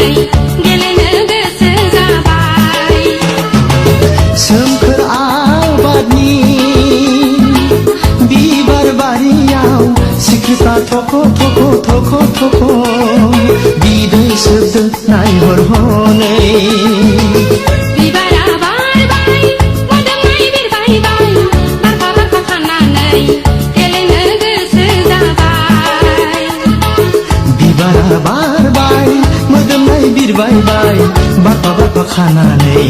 गेलेनो गोसो जाबाय सोमखोर आबादनि बिबार बारियाव सिख्रिफ्रा थख' थख' थख' थख' बिदै सोबदों नायहर हनै बिबारा बारबाय मोदोमनाय बिरबायबाय बारफा बारफा खानानै गेलेनो गोसो जाबाय बिबारा बारबाय मोदोमनाय बिरबायबाय बारफा बारफा खानानै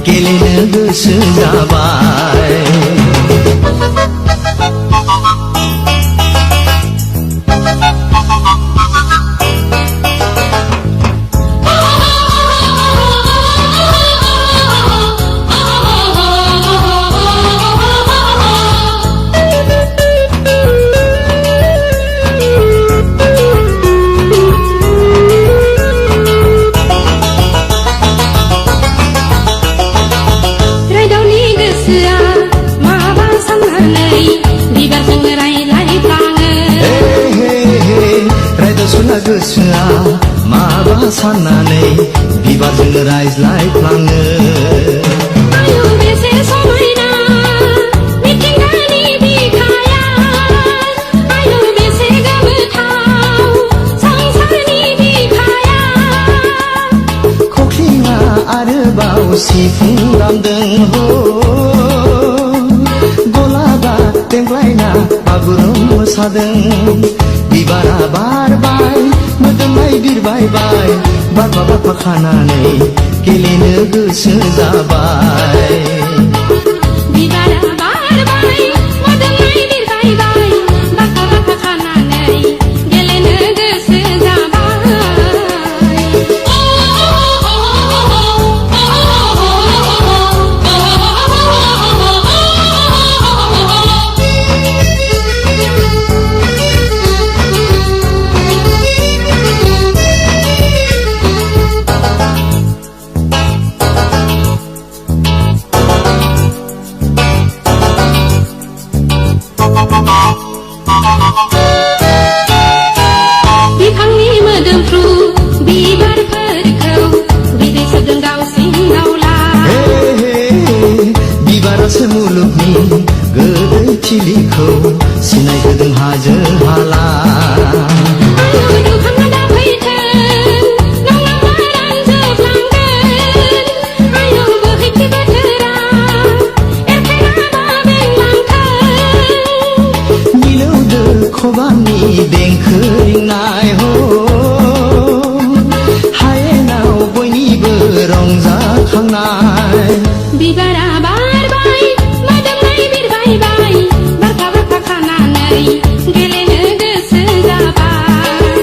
गेलेनो गोसो जाबाय गोसोआ माबा साननानै बिबारजों रायज्लायफ्लाङो आयौ बेसे समायना मिथिंगानि बिखाया आयौ बेसे गोमोथाव संसारनि बिखाया खख्लिङा आरोबाव सिफुं दामदों हो गलाबा देंग्लायना बागुरुम मोसादों बिबारा बारबाय मोदोमनाय बिरबायबाय बारफा बारफा खानानै गेलेनो गोसो जाबाय बिबारा बारबाय मोदोमनाय बिरबायबाय बारफा बारफा खानानै गेलेनो गोसो बिफांनि मोदोमफ्रु बिबारफोरखौ बिदै सोबदों दाउसिन दाउला बिबारासो मुलुगनि गोदै थिलिखौ सिनायहोदों हाजो हाला खबामनि देंखो रिंनाय हो हायेनाव बयनिबो रंजाखांनाय बिबारा बारबाय मोदोमनाय बिरबायबाय बारफा बारफा खानानै गेलेनो गोसो जाबाय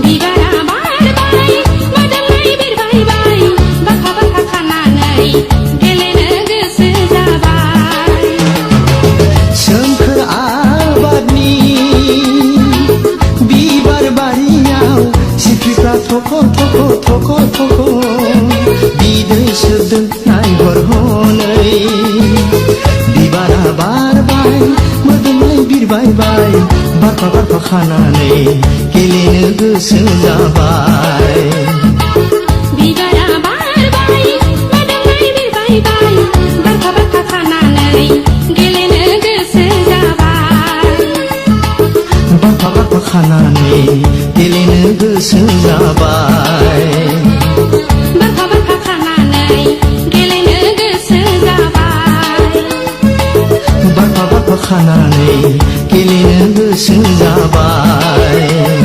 बिबारा बारबाय मोदोमनाय बिरबायबाय बारफा बारफा खानानै गेलेनो गोसो जाबाय सोमखोर आबादनि बिबार बारियाव सिख्रिफ्रा थख' थख' थख' थख' बिदै सोबदों नायहर हनै बिबारा बारबाय मोदोमनाय बिरबायबाय बारफा बारफा खानानै गेलेनो गोसो जाबाय बिबारा बारबाय मोदोमनाय बिरबायबाय बारफा बारफा खानानै गेलेनो गोसो जाबाय बारफा बारफा खानानै गेलेनो गोसो जाबाय बारफा बारफा खानानै गेलेनो गोसो जाबाय बारफा बारफा खानानै गेलेनो गोसो जाबाय